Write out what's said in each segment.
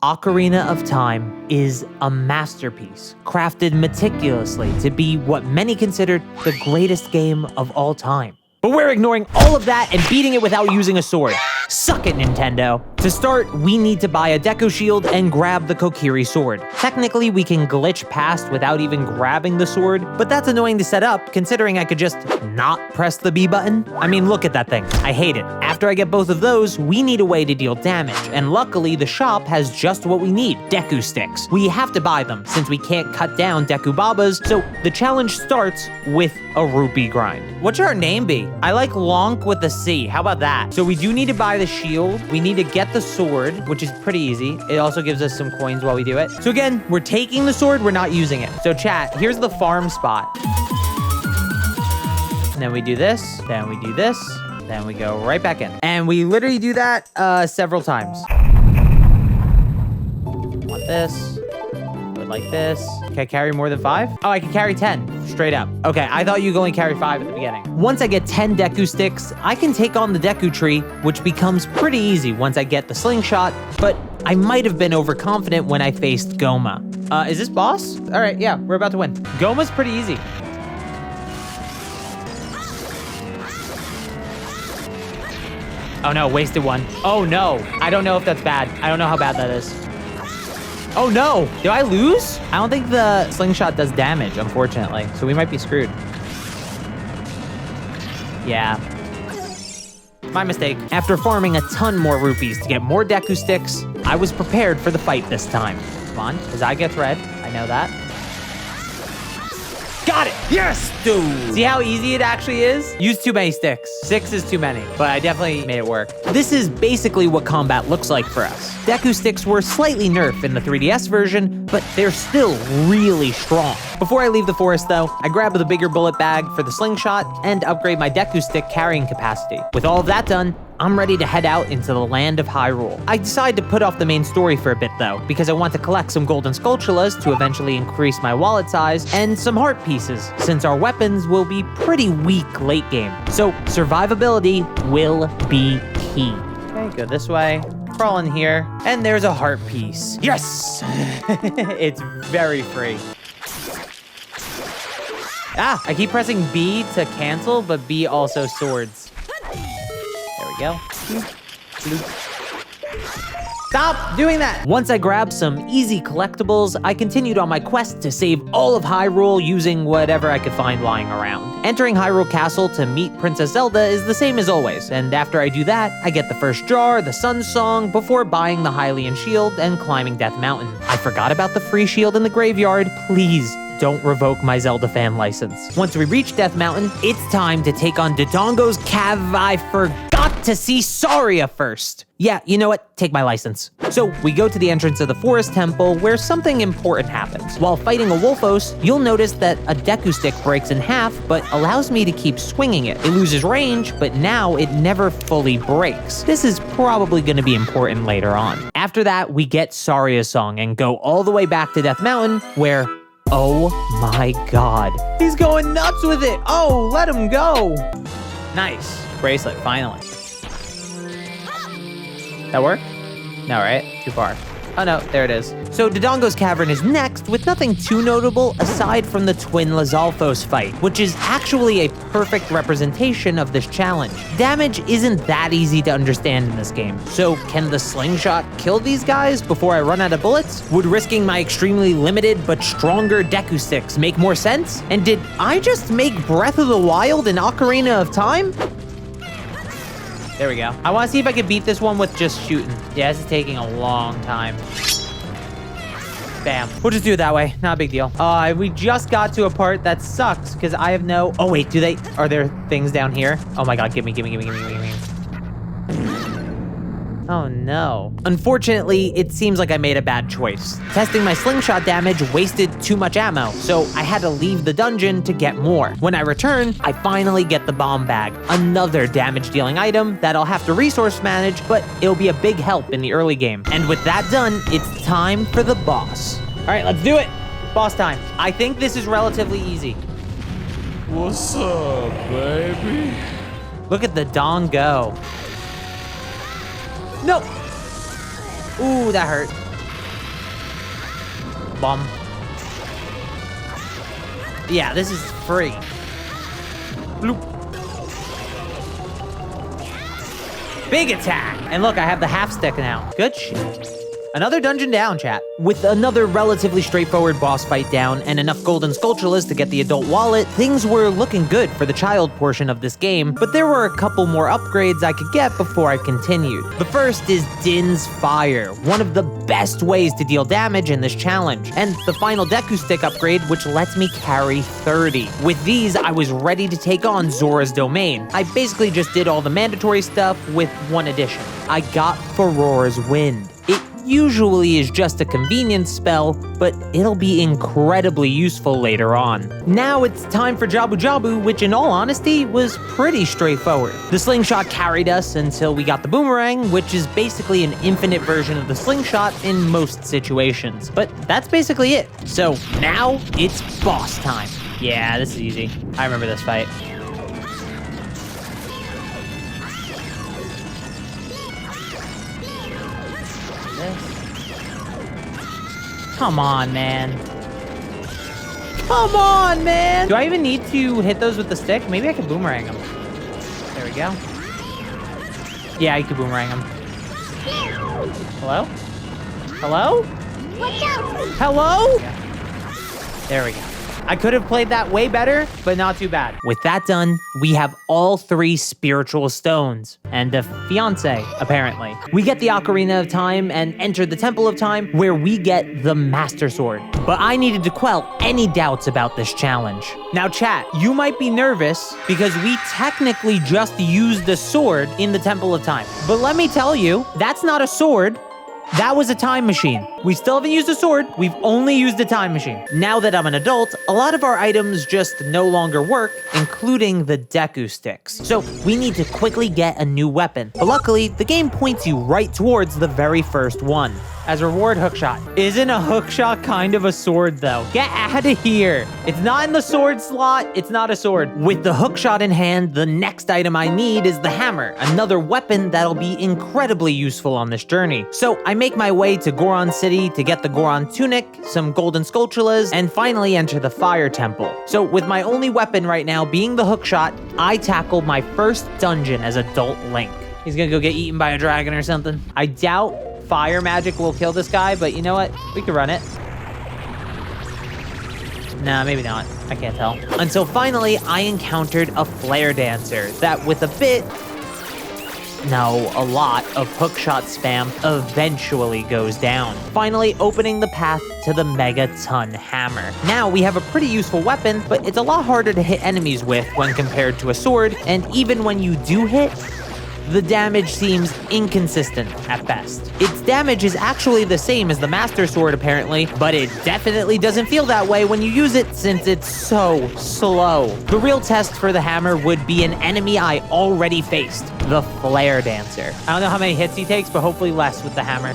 Ocarina of Time is a masterpiece, crafted meticulously to be what many consider the greatest game of all time. But we're ignoring all of that and beating it without using a sword. Suck it, Nintendo. To start, we need to buy a Deku Shield and grab the Kokiri sword. Technically, we can glitch past without even grabbing the sword, but that's annoying to set up considering I could just not press the B button. I mean, look at that thing. I hate it. After I get both of those, we need a way to deal damage, and luckily the shop has just what we need, Deku Sticks. We have to buy them since we can't cut down Deku Babas, so the challenge starts with a rupee grind. What should our name be? I like Lonk with a C. How about that? So we do need to buy the shield. We need to get the sword, which is pretty easy. It also gives us some coins while we do it. So again, we're taking the sword, we're not using it. So chat, here's the farm spot. And then we do this, then we do this, then we go right back in. And we literally do that several times. Want this. Like this. Can I carry more than 5? Oh, I can carry 10, straight up. Okay, I thought you could only carry 5 at the beginning. Once I get 10 Deku Sticks, I can take on the Deku Tree, which becomes pretty easy once I get the slingshot, but I might have been overconfident when I faced Goma. Is this boss? All right, yeah, we're about to win. Goma's pretty easy. Oh no, wasted one. Oh no, I don't know if that's bad. I don't know how bad that is. Oh no, did I lose? I don't think the slingshot does damage, unfortunately, so we might be screwed. Yeah. My mistake. After farming a ton more rupees to get more Deku Sticks, I was prepared for the fight this time. Come on, his eye gets red, I know that. Got it! Yes, dude! See how easy it actually is? Use too many sticks. 6 is too many, but I definitely made it work. This is basically what combat looks like for us. Deku Sticks were slightly nerfed in the 3DS version, but they're still really strong. Before I leave the forest though, I grab the bigger bullet bag for the slingshot and upgrade my Deku Stick carrying capacity. With all of that done, I'm ready to head out into the land of Hyrule. I decide to put off the main story for a bit though, because I want to collect some golden Skulltulas to eventually increase my wallet size, and some heart pieces, since our weapons will be pretty weak late game. So survivability will be key. Okay, go this way, crawl in here, and there's a heart piece. Yes! It's very free. Ah, I keep pressing B to cancel, but B also swords. There we go. Stop doing that! Once I grabbed some easy collectibles, I continued on my quest to save all of Hyrule using whatever I could find lying around. Entering Hyrule Castle to meet Princess Zelda is the same as always, and after I do that, I get the first jar, the Sun Song, before buying the Hylian Shield and climbing Death Mountain. I forgot about the free shield in the graveyard. Please don't revoke my Zelda fan license. Once we reach Death Mountain, it's time to take on Dodongo's Cav. I forgot to see Saria first. Yeah, you know what? Take my license. So we go to the entrance of the Forest Temple where something important happens. While fighting a Wolfos, you'll notice that a Deku Stick breaks in half, but allows me to keep swinging it. It loses range, but now it never fully breaks. This is probably gonna be important later on. After that, we get Saria's song and go all the way back to Death Mountain where, oh my god, he's going nuts with it. Oh, let him go. Nice. Bracelet, finally. That work? No, right? Too far. Oh no, there it is. So Dodongo's Cavern is next, with nothing too notable aside from the twin Lizalfos fight, which is actually a perfect representation of this challenge. Damage isn't that easy to understand in this game, so can the slingshot kill these guys before I run out of bullets? Would risking my extremely limited but stronger Deku Sticks make more sense? And did I just make Breath of the Wild and Ocarina of Time? There we go. I want to see if I can beat this one with just shooting. Yeah, this is taking a long time. Bam. We'll just do it that way. Not a big deal. We just got to a part that sucks because I have no... Oh, wait, are there things down here? Oh my god, give me. Oh no. Unfortunately, it seems like I made a bad choice. Testing my slingshot damage wasted too much ammo, so I had to leave the dungeon to get more. When I return, I finally get the bomb bag, another damage-dealing item that I'll have to resource manage, but it'll be a big help in the early game. And with that done, it's time for the boss. All right, let's do it. Boss time. I think this is relatively easy. What's up, baby? Look at the Dong go. No! Ooh, that hurt. bomb. Yeah, this is free. Bloop. Big attack. And look, I have the half stick now. Good shit. Another dungeon down, chat. With another relatively straightforward boss fight down and enough golden sculptulas to get the adult wallet, things were looking good for the child portion of this game, but there were a couple more upgrades I could get before I continued. The first is Din's Fire, one of the best ways to deal damage in this challenge, and the final Deku Stick upgrade, which lets me carry 30. With these, I was ready to take on Zora's Domain. I basically just did all the mandatory stuff with one addition. I got Farora's Wind. It usually is just a convenience spell, but it'll be incredibly useful later on. Now it's time for Jabu Jabu, which in all honesty was pretty straightforward. The slingshot carried us until we got the boomerang, which is basically an infinite version of the slingshot in most situations. But that's basically it. So now it's boss time. Yeah, this is easy. I remember this fight. Come on, man. Come on, man! Do I even need to hit those with the stick? Maybe I could boomerang them. There we go. Yeah, you could boomerang them. Hello? Hello? Watch out! Hello? There we go. I could have played that way better, but not too bad. With that done, we have all 3 spiritual stones and a fiance, apparently. We get the Ocarina of Time and enter the Temple of Time, where we get the Master Sword. But I needed to quell any doubts about this challenge. Now chat, you might be nervous because we technically just used the sword in the Temple of Time. But let me tell you, that's not a sword. That was a time machine. We still haven't used a sword, we've only used a time machine. Now that I'm an adult, a lot of our items just no longer work, including the Deku Sticks. So we need to quickly get a new weapon. But luckily, the game points you right towards the very first one. As a reward, hookshot. Isn't a hookshot kind of a sword though? Get out of here. It's not in the sword slot, it's not a sword. With the hookshot in hand, the next item I need is the hammer, another weapon that'll be incredibly useful on this journey. So I make my way to Goron City to get the Goron tunic, some golden sculptulas, and finally enter the Fire Temple. So with my only weapon right now being the hookshot, I tackled my first dungeon as adult Link. He's gonna go get eaten by a dragon or something. I doubt fire magic will kill this guy, but you know what? We could run it. Nah, maybe not. I can't tell. Until finally, I encountered a flare dancer that with a lot of hookshot spam eventually goes down, finally opening the path to the Megaton Hammer. Now we have a pretty useful weapon, but it's a lot harder to hit enemies with when compared to a sword, and even when you do hit, the damage seems inconsistent at best. Its damage is actually the same as the Master Sword apparently, but it definitely doesn't feel that way when you use it since it's so slow. The real test for the hammer would be an enemy I already faced, the Flare Dancer. I don't know how many hits he takes, but hopefully less with the hammer.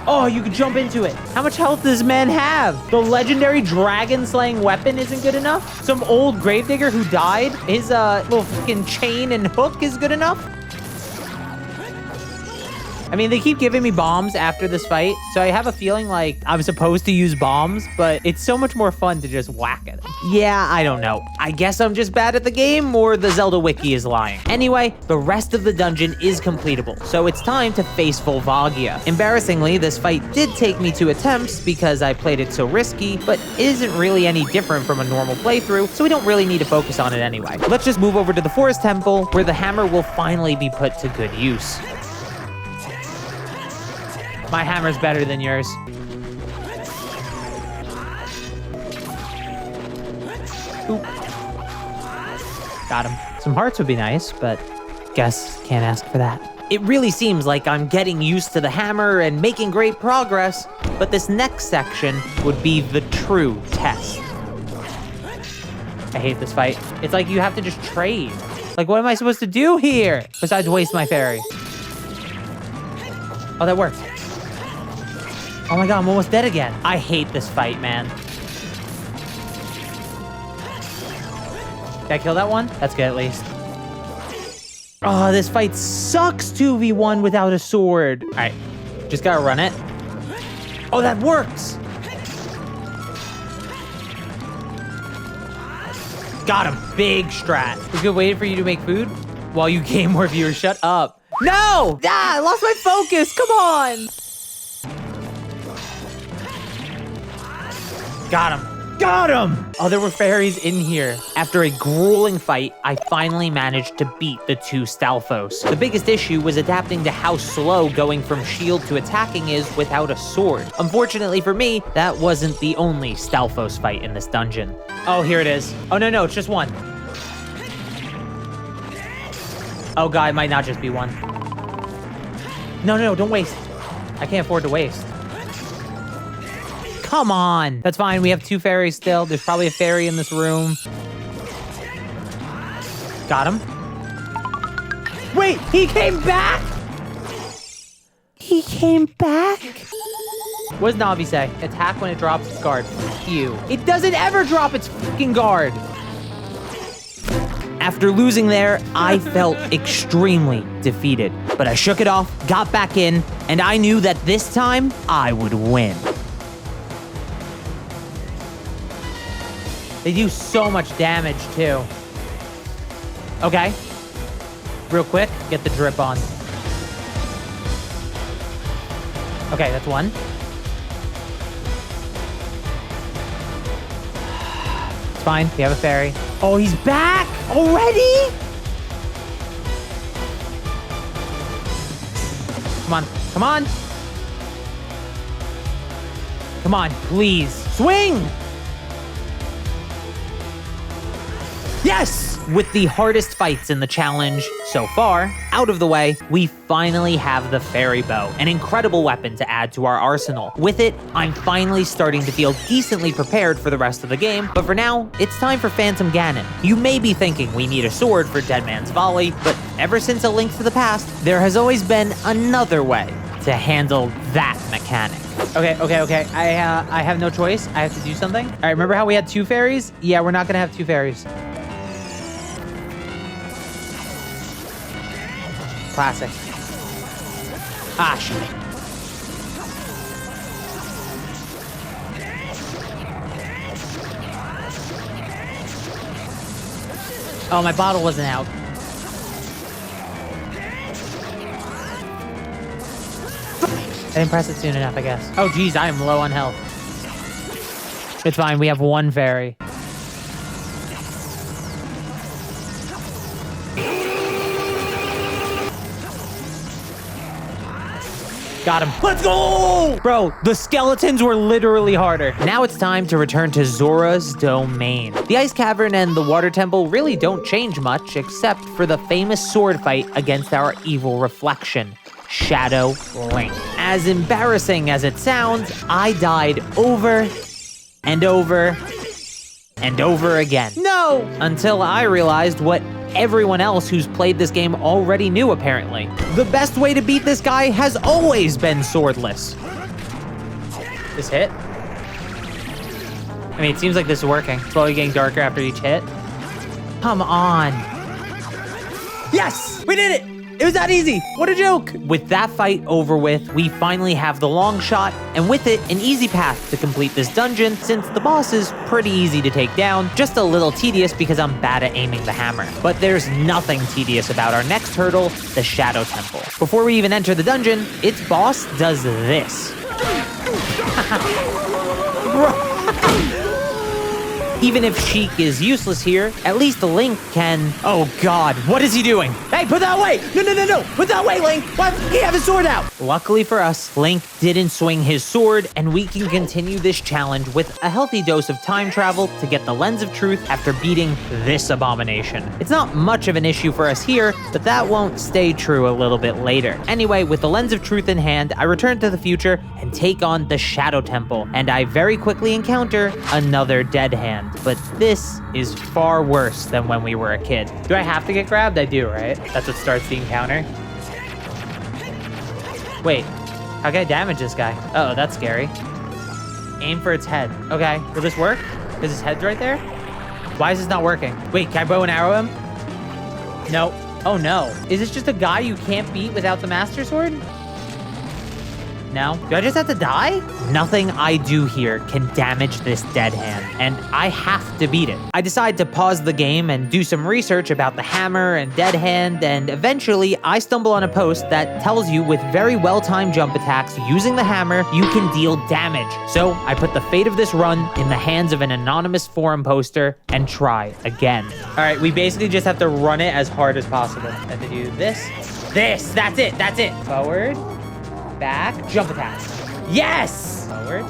Oh, you can jump into it. How much health does man have? The legendary dragon-slaying weapon isn't good enough? Some old gravedigger who died, his little freaking chain and hook is good enough? I mean, they keep giving me bombs after this fight, so I have a feeling like I'm supposed to use bombs, but it's so much more fun to just whack at them. Yeah, I don't know. I guess I'm just bad at the game, or the Zelda wiki is lying. Anyway, the rest of the dungeon is completable, so it's time to face Volvagia. Embarrassingly, this fight did take me 2 attempts because I played it so risky, but isn't really any different from a normal playthrough, so we don't really need to focus on it anyway. Let's just move over to the Forest Temple, where the hammer will finally be put to good use. My hammer's better than yours. Oop. Got him. Some hearts would be nice, but guess can't ask for that. It really seems like I'm getting used to the hammer and making great progress, but this next section would be the true test. I hate this fight. It's like you have to just trade. Like, what am I supposed to do here? Besides waste my fairy. Oh, that worked. Oh my god, I'm almost dead again. I hate this fight, man. Did I kill that one? That's good at least. Oh, this fight sucks 2v1 without a sword. All right, just gotta run it. Oh, that works. Got him. Big strat. It's good waiting for you to make food while you gain more viewers. Shut up. No! Ah, I lost my focus. Come on. Got him. Got him! Oh, there were fairies in here. After a grueling fight, I finally managed to beat the 2 Stalfos. The biggest issue was adapting to how slow going from shield to attacking is without a sword. Unfortunately for me, that wasn't the only Stalfos fight in this dungeon. Oh, here it is. Oh, no, it's just one. Oh god, it might not just be one. No, don't waste. I can't afford to waste. Come on. That's fine. We have 2 fairies still. There's probably a fairy in this room. Got him. Wait, he came back? He came back? What does Navi say? Attack when it drops its guard. Ew. It doesn't ever drop its fucking guard. After losing there, I felt extremely defeated. But I shook it off, got back in, and I knew that this time I would win. They do so much damage, too. Okay. Real quick, get the drip on. Okay, that's one. It's fine, we have a fairy. Oh, he's back already? Come on. Come on, please. Swing! Yes! With the hardest fights in the challenge so far out of the way, we finally have the fairy bow, an incredible weapon to add to our arsenal. With it, I'm finally starting to feel decently prepared for the rest of the game, but for now, it's time for Phantom Ganon. You may be thinking we need a sword for Dead Man's Volley, but ever since A Link to the Past, there has always been another way to handle that mechanic. Okay. I have no choice. I have to do something. All right, remember how we had 2 fairies? Yeah, we're not gonna have 2 fairies. Classic. Ah, shit. Oh, my bottle wasn't out. I didn't press it soon enough, I guess. Oh, geez, I am low on health. It's fine, we have 1 fairy. Got him. Let's go! Bro, the skeletons were literally harder. Now it's time to return to Zora's domain. The Ice Cavern and the Water Temple really don't change much, except for the famous sword fight against our evil reflection, Shadow Link. As embarrassing as it sounds, I died over and over and over again. No! Until I realized what everyone else who's played this game already knew, apparently. The best way to beat this guy has always been swordless. This hit? I mean, it seems like this is working. It's slowly getting darker after each hit. Come on. Yes! We did it! It was that easy. What a joke. With that fight over with, we finally have the long shot, and with it, an easy path to complete this dungeon, since the boss is pretty easy to take down, just a little tedious because I'm bad at aiming the hammer. But there's nothing tedious about our next hurdle, the Shadow Temple. Before we even enter the dungeon, its boss does this. Bro. Even if Sheik is useless here, at least Link can... Oh god, what is he doing? Hey, put that away! No! Put that away, Link! Why does he have his sword out? Luckily for us, Link didn't swing his sword, and we can continue this challenge with a healthy dose of time travel to get the Lens of Truth after beating this abomination. It's not much of an issue for us here, but that won't stay true a little bit later. Anyway, with the Lens of Truth in hand, I return to the future and take on the Shadow Temple, and I very quickly encounter another dead hand. But this is far worse than when we were a kid. Do I have to get grabbed? I do, right? That's what starts the encounter. Wait, how can I damage this guy? Uh-oh, that's scary. Aim for its head. Okay, will this work? Is his head right there? Why is this not working? Wait, can I bow and arrow him? No. Oh no. Is this just a guy you can't beat without the Master Sword? No? Do I just have to die? Nothing I do here can damage this dead hand, and I have to beat it. I decide to pause the game and do some research about the hammer and dead hand, and eventually I stumble on a post that tells you with very well-timed jump attacks using the hammer, you can deal damage. So I put the fate of this run in the hands of an anonymous forum poster and try again. All right, we basically just have to run it as hard as possible. I have to do this, that's it. Forward, back, jump attack. Yes! Forward.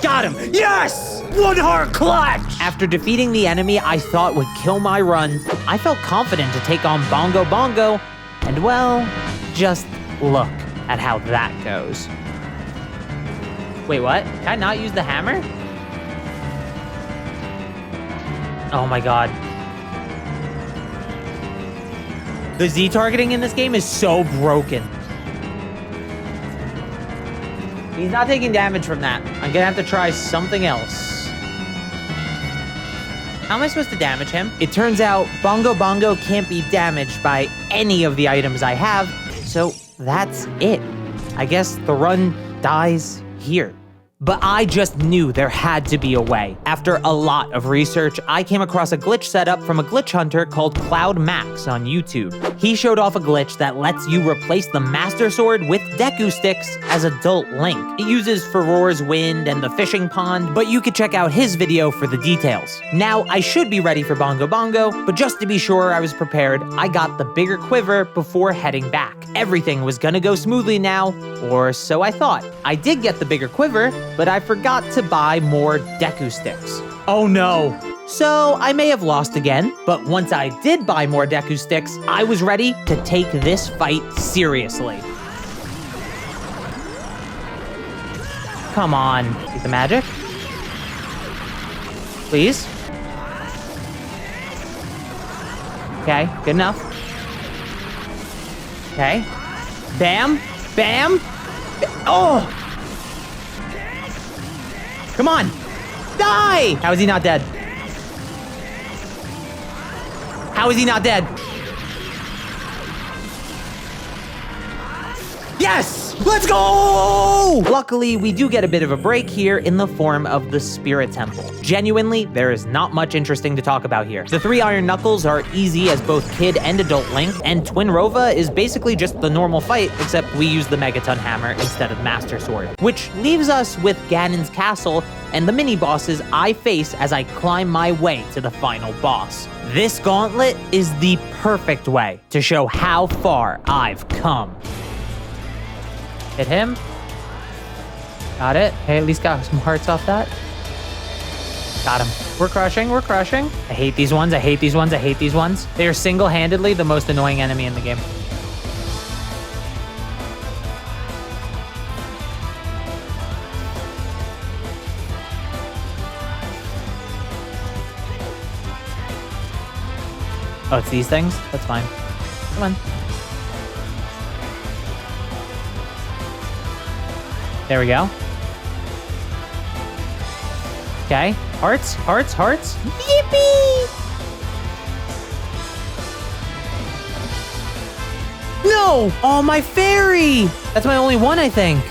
Got him, yes! One heart clutch! After defeating the enemy I thought would kill my run, I felt confident to take on Bongo Bongo, and well, just look at how that goes. Wait, what? Can I not use the hammer? Oh my god. The Z targeting in this game is so broken. He's not taking damage from that. I'm gonna have to try something else. How am I supposed to damage him? It turns out Bongo Bongo can't be damaged by any of the items I have, so that's it. I guess the run dies here. But I just knew there had to be a way. After a lot of research, I came across a glitch setup from a glitch hunter called Cloud Max on YouTube. He showed off a glitch that lets you replace the Master Sword with Deku Sticks as Adult Link. It uses Farore's Wind and the fishing pond, but you could check out his video for the details. Now, I should be ready for Bongo Bongo, but just to be sure I was prepared, I got the bigger quiver before heading back. Everything was gonna go smoothly now, or so I thought. I did get the bigger quiver, but I forgot to buy more Deku Sticks. Oh no. So I may have lost again, but once I did buy more Deku Sticks, I was ready to take this fight seriously. Come on, take the magic. Please. Okay, good enough. Okay. Bam, bam. Oh! Come on! Die! How is he not dead? How is he not dead? Yes! Let's go! Luckily, we do get a bit of a break here in the form of the Spirit Temple. Genuinely, there is not much interesting to talk about here. The 3 Iron Knuckles are easy as both Kid and Adult Link, and Twin Rova is basically just the normal fight, except we use the Megaton Hammer instead of Master Sword. Which leaves us with Ganon's castle and the mini-bosses I face as I climb my way to the final boss. This gauntlet is the perfect way to show how far I've come. Hit him. Got it. Hey, at least got some hearts off that. Got him. We're crushing, we're crushing. I hate these ones, I hate these ones, I hate these ones. They are single-handedly the most annoying enemy in the game. Oh, it's these things? That's fine. Come on. There we go. Okay. Hearts, hearts, hearts. Yippee! No! Oh, my fairy! That's my only one, I think.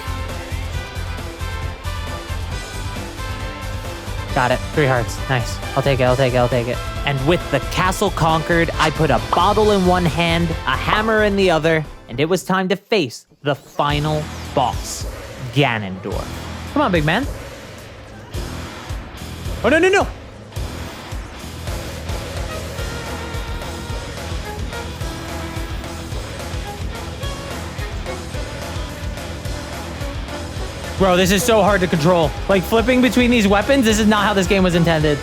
Got it. 3 hearts. Nice. I'll take it, I'll take it, I'll take it. And with the castle conquered, I put a bottle in one hand, a hammer in the other, and it was time to face the final boss. Ganondorf. Come on, big man. Oh, no, no, no. Bro, this is so hard to control. Like, flipping between these weapons, this is not how this game was intended.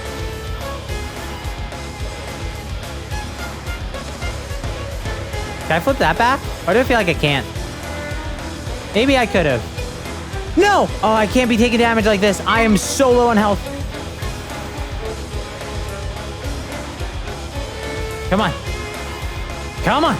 Can I flip that back? Or do I feel like I can't? Maybe I could have. No! Oh, I can't be taking damage like this. I am so low on health. Come on. Come on.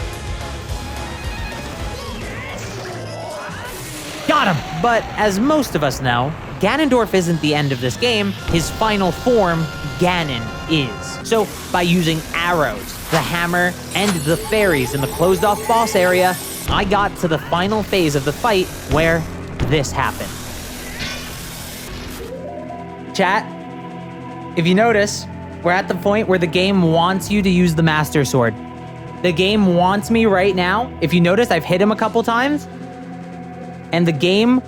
Got him! But as most of us know, Ganondorf isn't the end of this game. His final form, Ganon, is. So by using arrows, the hammer, and the fairies in the closed-off boss area, I got to the final phase of the fight where this happened. Chat, if you notice, we're at the point where the game wants you to use the Master Sword. The game wants me right now. If you notice, I've hit him a couple times, and the game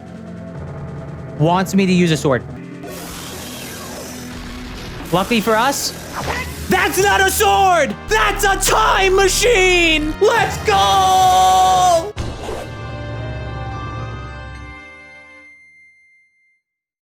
wants me to use a sword. Luckily for us, that's not a sword! That's a time machine! Let's go!